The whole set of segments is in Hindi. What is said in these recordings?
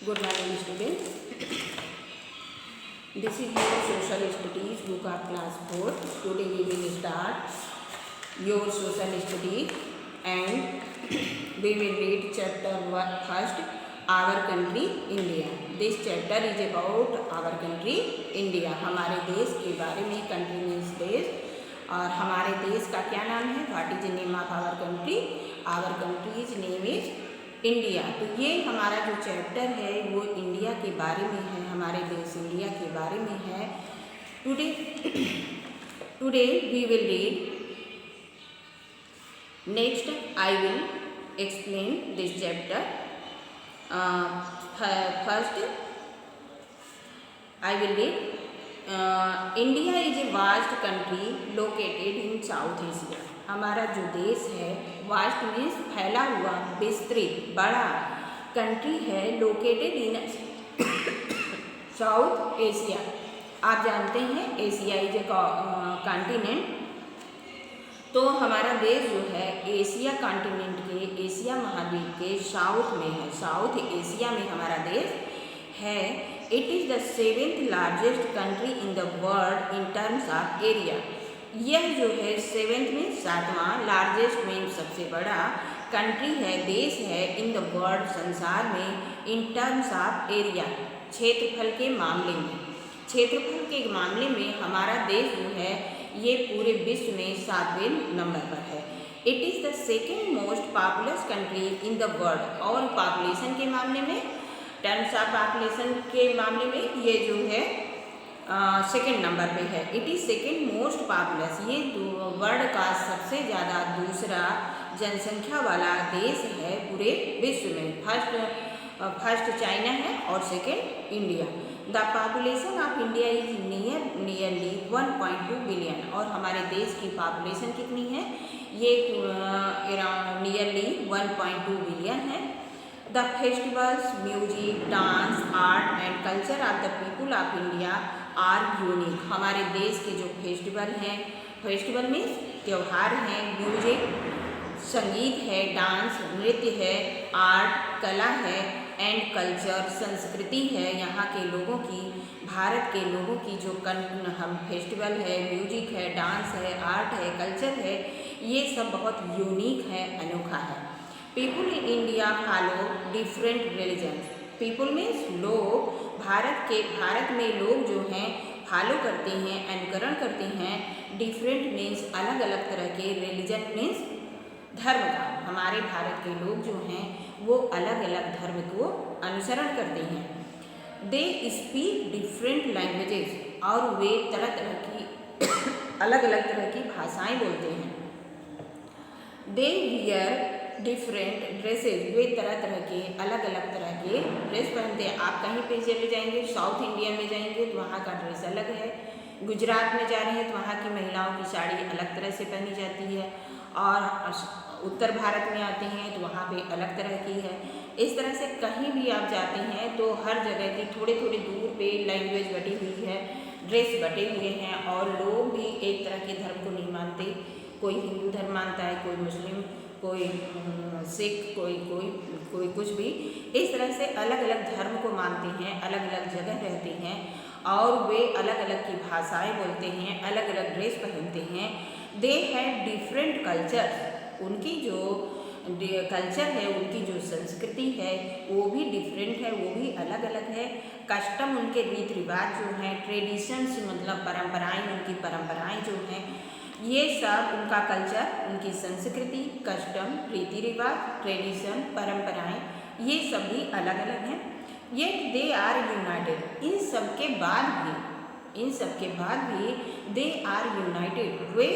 Good morning, students. This is your social studies book of class 4. Today we will start your social studies and we will read chapter first, our country India. This chapter is about our country India. हमारे देश के बारे में, country means देश, और हमारे देश का क्या नाम है? What is the name of our country? Our country's name is India. तो ये हमारा जो चैप्टर है वो इंडिया के बारे में है, हमारे देश इंडिया के बारे में है। Today we will read, next I will explain this chapter. First I will read, India is a vast country located in South Asia. हमारा जो देश है, वास्ट मीन्स फैला हुआ, विस्तृत, बड़ा कंट्री है, लोकेटेड इन साउथ एशिया। आप जानते हैं एशिया इज ए कॉन्टिनेंट। तो हमारा देश जो है एशिया कॉन्टिनेंट के, एशिया महाद्वीप के साउथ में है, साउथ एशिया में हमारा देश है। It is the 7th largest country in the world in terms of area. यह जो है 7th में 7वां, लार्जेस्ट में सबसे बड़ा कंट्री है, देश है, इन द वर्ल्ड संसार में, इन टर्म्स ऑफ एरिया, क्षेत्रफल के मामले में। क्षेत्रफल के मामले में हमारा देश जो है ये पूरे विश्व में 7वें नंबर पर है। It is the 2nd most populous country in the world. और पॉपुलेशन के मामले में, टर्म्स ऑफ पॉपुलेशन के मामले में ये जो है 2nd नंबर पे है। It is 2nd most populous. ये वर्ल्ड का सबसे ज़्यादा दूसरा जनसंख्या वाला देश है पूरे विश्व में। फर्स्ट चाइना है और 2nd India. The population of India is nearly 1.2 billion. और हमारे देश की पॉपुलेशन कितनी है? ये नियरली 1.2 बिलियन है। The festivals, music, dance, art and culture of the people of India are unique. हमारे देश के जो फेस्टिवल हैं, फेस्टिवल मीन्स त्यौहार हैं, म्यूजिक संगीत है, डांस नृत्य है, आर्ट कला है, एंड कल्चर संस्कृति है यहाँ के लोगों की, भारत के लोगों की जो हम फेस्टिवल है, म्यूजिक है, डांस है, आर्ट है, कल्चर है, ये सब बहुत यूनिक है, अनोखा है। People in India follow different religion. People means लोग, भारत में लोग जो हैं फॉलो करते हैं, अनुकरण करते हैं, डिफरेंट मीन्स अलग अलग तरह के, रिलीजन मीन्स धर्म का। हमारे भारत के लोग जो हैं वो अलग अलग धर्म को अनुसरण करते हैं। They speak different languages. और वे तरह तरह की अलग अलग तरह की भाषाएं बोलते हैं। They wear different dresses. वे तरह तरह के, अलग अलग तरह के ड्रेस पहनते हैं। आप कहीं पे चले जाएंगे, साउथ इंडिया में जाएंगे तो वहाँ का ड्रेस अलग है, गुजरात में जा रहे हैं तो वहाँ की महिलाओं की साड़ी अलग तरह से पहनी जाती है, और उत्तर भारत में आते हैं तो वहाँ पे अलग तरह की है। इस तरह से कहीं भी आप जाते हैं तो हर जगह की थोड़े थोड़े दूर पे लैंग्वेज बटी हुई है, ड्रेस बटे हुए हैं, और लोग भी एक तरह के धर्म को नहीं मानते। कोई हिंदू धर्म मानता है, कोई मुस्लिम, कोई सिख, कोई कुछ भी। इस तरह से अलग अलग धर्म को मानते हैं, अलग अलग जगह रहते हैं, और वे अलग अलग की भाषाएं बोलते हैं, अलग अलग ड्रेस पहनते हैं। They have different culture. उनकी जो कल्चर है, उनकी जो संस्कृति है वो भी डिफरेंट है, वो भी अलग अलग है। कस्टम, उनके रीति रिवाज जो हैं, ट्रेडिशंस मतलब परंपराएं, उनकी परंपराएं जो हैं, ये सब उनका कल्चर, उनकी संस्कृति, कस्टम, रीति रिवाज, ट्रेडिशन, परंपराएं, ये सब भी अलग अलग हैं। Yet they are united. इन सब के बाद भी दे आर यूनाइटेड, वे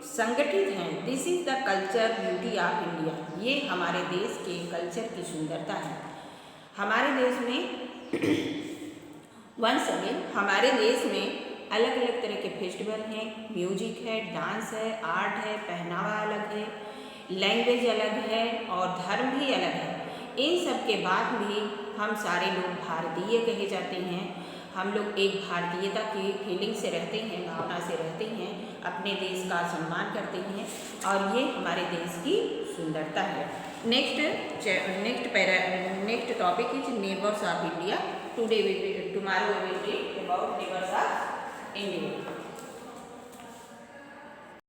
संगठित हैं। This is the culture beauty of India. ये हमारे देश के कल्चर की सुंदरता है। हमारे देश में वंस अगेन, हमारे देश में अलग अलग तरह के फेस्टिवल हैं, म्यूजिक है, डांस है, आर्ट है, पहनावा अलग है, लैंग्वेज अलग है, और धर्म भी अलग है। इन सब के बाद भी हम सारे लोग भारतीय कहे जाते हैं। हम लोग एक भारतीयता की फीलिंग से रहते हैं, भावना से रहते हैं, अपने देश का सम्मान करते हैं, और ये हमारे देश की सुंदरता है। Next topic is neighbors of India. Tomorrow we will read about neighbors of India.